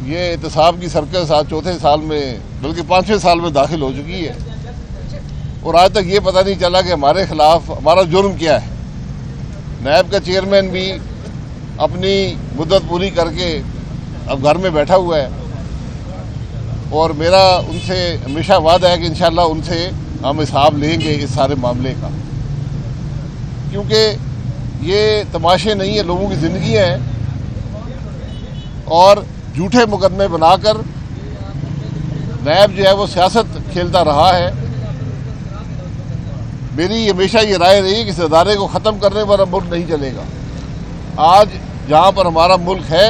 یہ احتساب کی سرکس آج چوتھے سال میں بلکہ پانچویں سال میں داخل ہو چکی ہے، اور آج تک یہ پتہ نہیں چلا کہ ہمارے خلاف ہمارا جرم کیا ہے۔ نیب کا چیئرمین بھی اپنی مدت پوری کر کے اب گھر میں بیٹھا ہوا ہے، اور میرا ان سے ہمیشہ وعدہ ہے کہ انشاءاللہ ان سے ہم حساب لیں گے اس سارے معاملے کا، کیونکہ یہ تماشے نہیں ہیں، لوگوں کی زندگیاں ہیں، اور جھوٹے مقدمے بنا کر نیب جو ہے وہ سیاست کھیلتا رہا ہے۔ میری ہمیشہ یہ رائے رہی ہے کہ اس ادارے کو ختم کرنے پر اب ملک نہیں چلے گا۔ آج جہاں پر ہمارا ملک ہے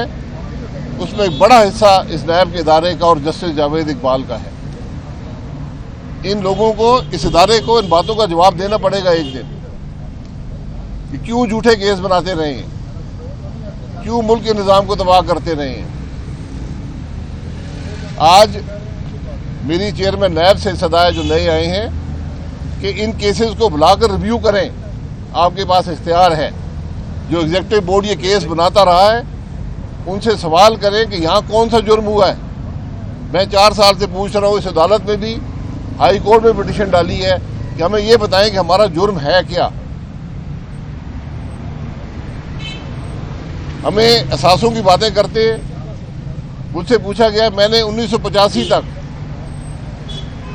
اس میں ایک بڑا حصہ اس نیب کے ادارے کا اور جسٹس جاوید اقبال کا ہے۔ ان لوگوں کو، اس ادارے کو ان باتوں کا جواب دینا پڑے گا ایک دن کہ کیوں جھوٹے کیس بناتے رہے ہیں، کیوں ملک کے نظام کو تباہ کرتے رہے ہیں۔ آج میری چیئرمین نیب سے صدا ہے جو نئے آئے ہیں کہ ان کیسز کو بلا کر ریویو کریں، آپ کے پاس اختیار ہے۔ جو ایگزیکٹو بورڈ یہ کیس بناتا رہا ہے ان سے سوال کریں کہ یہاں کون سا جرم ہوا ہے۔ میں 4 سال سے پوچھ رہا ہوں، اس عدالت میں بھی ہائی کورٹ میں پٹیشن ڈالی ہے کہ ہمیں یہ بتائیں کہ ہمارا جرم ہے کیا۔ ہمیں اثاثوں کی باتیں کرتے ہیں۔ مجھ سے پوچھا گیا، میں نے 1985 تک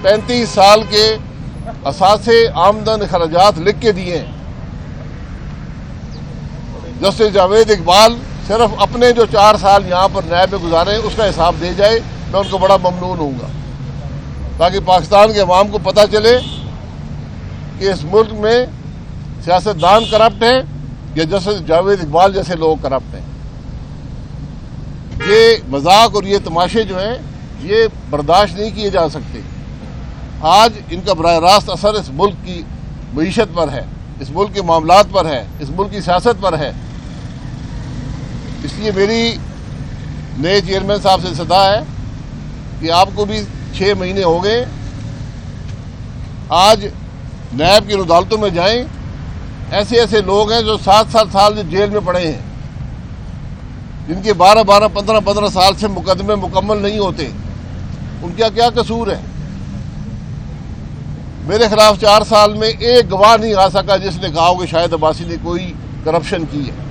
35 سال کے اثاثے آمدن اخراجات لکھ کے دیے ہیں۔ جسٹس جاوید اقبال صرف اپنے جو 4 سال یہاں پر نیب میں گزارے ہیں اس کا حساب دے جائے، میں ان کو بڑا ممنون ہوں گا، تاکہ پاکستان کے عوام کو پتہ چلے کہ اس ملک میں سیاستدان کرپٹ ہیں یا جسٹس جاوید اقبال جیسے لوگ کرپٹ ہیں۔ یہ مذاق اور یہ تماشے جو ہیں یہ برداشت نہیں کیے جا سکتے۔ آج ان کا براہ راست اثر اس ملک کی معیشت پر ہے، اس ملک کے معاملات پر ہے، اس ملک کی سیاست پر ہے۔ اس لیے میری نئے چیئرمین صاحب سے صدا ہے کہ آپ کو بھی 6 مہینے ہو گئے، آج نیب کی عدالتوں میں جائیں، ایسے لوگ ہیں جو 7 سال جیل میں پڑے ہیں، جن کے 12 15 سال سے مقدمے مکمل نہیں ہوتے، ان کا کیا قصور ہے؟ میرے خلاف 4 سال میں ایک گواہ نہیں آ سکا جس نے کہا ہو کہ شاہد عباسی نے کوئی کرپشن کی ہے۔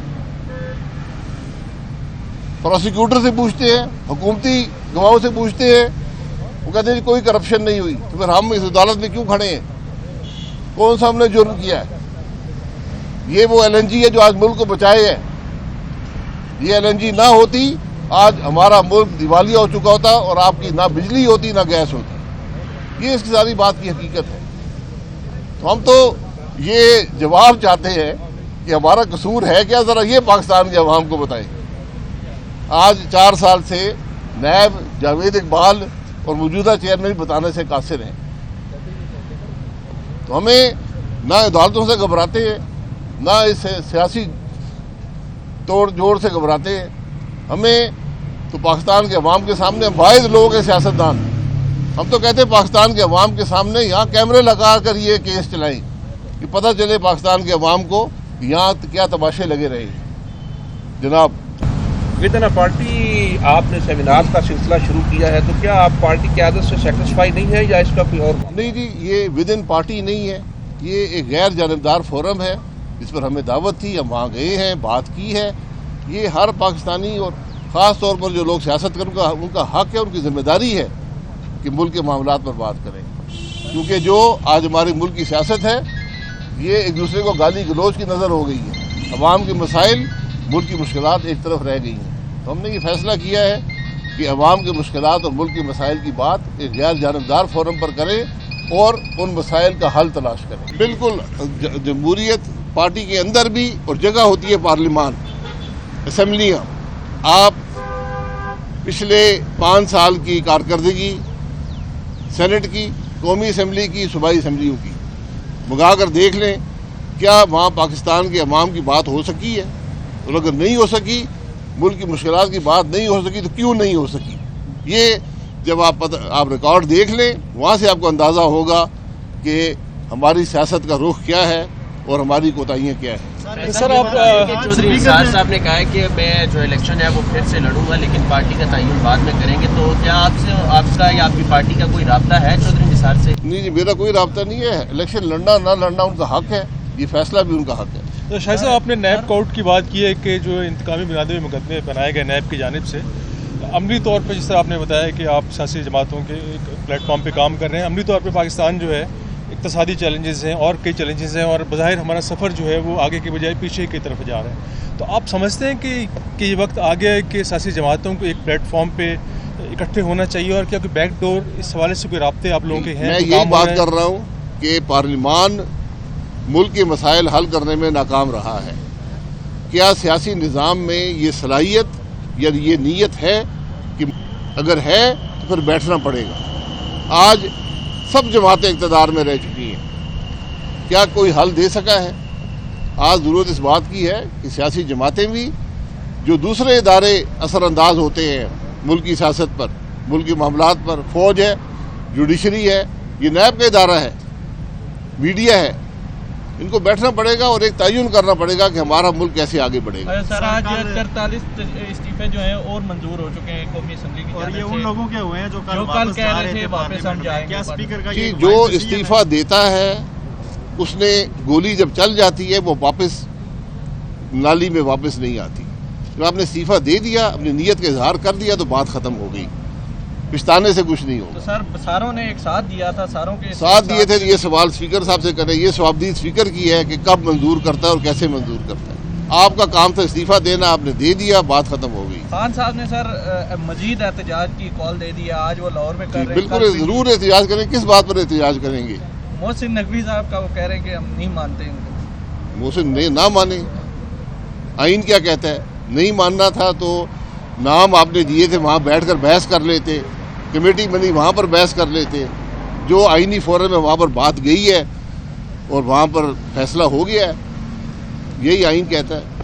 پروسیکیوٹر سے پوچھتے ہیں، حکومتی گواہوں سے پوچھتے ہیں، وہ کہتے ہیں کوئی کرپشن نہیں ہوئی، تو پھر ہم اس عدالت میں کیوں کھڑے ہیں؟ کون سا ہم نے جرم کیا ہے؟ یہ وہ LNG ہے جو آج ملک کو بچائے ہے۔ یہ LNG نہ ہوتی آج ہمارا ملک دیوالیہ ہو چکا ہوتا، اور آپ کی نہ بجلی ہوتی نہ گیس ہوتی۔ یہ اس کی ساری بات کی حقیقت ہے۔ تو ہم تو یہ جواب چاہتے ہیں کہ ہمارا قصور ہے کیا، ذرا یہ پاکستان کے عوام کو بتائیں۔ آج 4 سال سے نیب، جاوید اقبال اور موجودہ چیئرمین بتانے سے قاصر ہیں۔ تو ہمیں نہ عدالتوں سے گھبراتے ہیں، نہ اس سیاسی توڑ جوڑ سے گھبراتے ہیں۔ ہمیں تو پاکستان کے عوام کے سامنے، ہم واحد لوگ ہیں سیاستدان، ہم تو کہتے ہیں پاکستان کے عوام کے سامنے یہاں کیمرے لگا کر یہ کیس چلائیں کہ پتہ چلے پاکستان کے عوام کو یہاں کیا تماشے لگے رہے ہیں۔ جناب، ودن پارٹی آپ نے سیمینار کا سلسلہ شروع کیا ہے، تو کیا آپ پارٹی قیادت سے سیٹسفائی نہیں ہے یا اس کا کوئی اور؟ نہیں جی، یہ ودن پارٹی نہیں ہے، یہ ایک غیر جانبدار فورم ہے جس پر ہمیں دعوت تھی، ہم وہاں گئے ہیں، بات کی ہے۔ یہ ہر پاکستانی اور خاص طور پر جو لوگ سیاست کریں ان کا حق ہے، ان کی ذمہ داری ہے کہ ملک کے معاملات پر بات کریں، کیونکہ جو آج ہمارے ملک کی سیاست ہے یہ ایک دوسرے کو گالی گلوچ کی نظر ہو گئی ہے۔ عوام کے مسائل، ملک کی مشکلات ایک طرف رہ گئی ہیں۔ تو ہم نے یہ فیصلہ کیا ہے کہ عوام کے مشکلات اور ملک کے مسائل کی بات ایک غیر جانبدار فورم پر کریں اور ان مسائل کا حل تلاش کریں۔ بالکل، جمہوریت پارٹی کے اندر بھی اور جگہ ہوتی ہے پارلیمان، اسمبلیاں۔ آپ پچھلے 5 سال کی کارکردگی سینٹ کی، قومی اسمبلی کی، صوبائی اسمبلیوں کی منگا کر دیکھ لیں، کیا وہاں پاکستان کے عوام کی بات ہو سکی ہے؟ اور اگر نہیں ہو سکی، ملک کی مشکلات کی بات نہیں ہو سکی، تو کیوں نہیں ہو سکی؟ یہ جب آپ ریکارڈ دیکھ لیں، وہاں سے آپ کو اندازہ ہوگا کہ ہماری سیاست کا رخ کیا ہے اور ہماری کوتاہیاں کیا ہیں۔ سر، آپ چودھری نثار صاحب نے کہا ہے کہ میں جو الیکشن ہے وہ پھر سے لڑوں گا، لیکن پارٹی کا تعین بعد میں کیا آپ کا یا آپ کی پارٹی کا کوئی رابطہ ہے چودھری نثار سے؟ نہیں جی، میرا کوئی رابطہ نہیں ہے. الیکشن لڑنا نہ لڑنا ان کا حق ہے، یہ فیصلہ بھی ان کا حق ہے. تو شاہد صاحب، آپ نے نیب کوڈ کی بات کی ہے کہ جو انتقامی بنیادوں پہ مقدمے بنائے گئے نیب کی جانب سے، عملی طور پہ جس طرح آپ نے بتایا کہ آپ سیاسی جماعتوں کے پلیٹ فارم پہ کام کر رہے ہیں، عملی طور پہ پاکستان جو ہے اقتصادی چیلنجز ہیں اور کئی چیلنجز ہیں، اور بظاہر ہمارا سفر جو ہے وہ آگے کے بجائے پیچھے کی طرف جا رہا ہے. تو آپ سمجھتے ہیں کہ یہ وقت آ گیا ہے کہ سیاسی جماعتوں کو ایک پلیٹ فارم پہ اکٹھے ہونا چاہیے، اور کیا کوئی بیک ڈور اس حوالے سے کوئی رابطے آپ لوگوں کے ہیں؟ میں یہی بات کر رہا ہوں کہ پارلیمان ملک کے مسائل حل کرنے میں ناکام رہا ہے. کیا سیاسی نظام میں یہ صلاحیت یا یہ نیت ہے؟ کہ اگر ہے تو پھر بیٹھنا پڑے گا. آج سب جماعتیں اقتدار میں رہ چکی ہیں، کیا کوئی حل دے سکا ہے؟ آج ضرورت اس بات کی ہے کہ سیاسی جماعتیں بھی، جو دوسرے ادارے اثر انداز ہوتے ہیں ملک کی سیاست پر، ملک کے معاملات پر، فوج ہے، جوڈیشری ہے، یہ نیب کا ادارہ ہے، میڈیا ہے، ان کو بیٹھنا پڑے گا اور ایک تعین کرنا پڑے گا کہ ہمارا ملک کیسے آگے بڑھے گا. سر آج 43 استعفے جو ہیں اور منظور ہو چکے ہیں قومی اسمبلی کی جانب سے، اور یہ ان لوگوں کے ہوئے ہیں جو کل کہہ رہے تھے واپس ہم جائیں گے. کیا اسپیکر کا جی، جو استعفیٰ دیتا ہے اس نے گولی جب چل جاتی ہے وہ واپس نالی میں واپس نہیں آتی. جب آپ نے استعفیٰ دے دیا، اپنی نیت کا اظہار کر دیا تو بات ختم ہو گئی، پچھتانے سے کچھ نہیں ہوگا. تو سر ساروں نے ایک ساتھ دیا تھا، ساروں کے ساتھ دیے تھے. یہ سوال اسپیکر صاحب سے کریں، یہ جوابدہی اسپیکر کی ہے کہ کب منظور کرتا ہے اور کیسے منظور کرتا ہے. آپ کا کام تھا استعفیٰ دینا، آپ نے دے دیا، بات ختم ہو گئی. خان صاحب نے سر مزید احتجاج کی کال دے دیا، آج وہ لاہور میں کر رہے ہیں. بالکل ضرور احتجاج کریں. کس بات پر احتجاج کریں گے؟ محسن نقوی صاحب کا وہ کہہ رہے ہیں کہ ہم نہیں مانتے ان کو. محسن نہ مانے، آئین کیا کہتا ہے؟ نہیں ماننا تھا تو نام آپ نے دیے تھے، وہاں بیٹھ کر بحث کر لیتے، کمیٹی بنی وہاں پر بحث کر لیتے. جو آئینی فورم ہے وہاں پر بات گئی ہے اور وہاں پر فیصلہ ہو گیا ہے، یہی آئین کہتا ہے.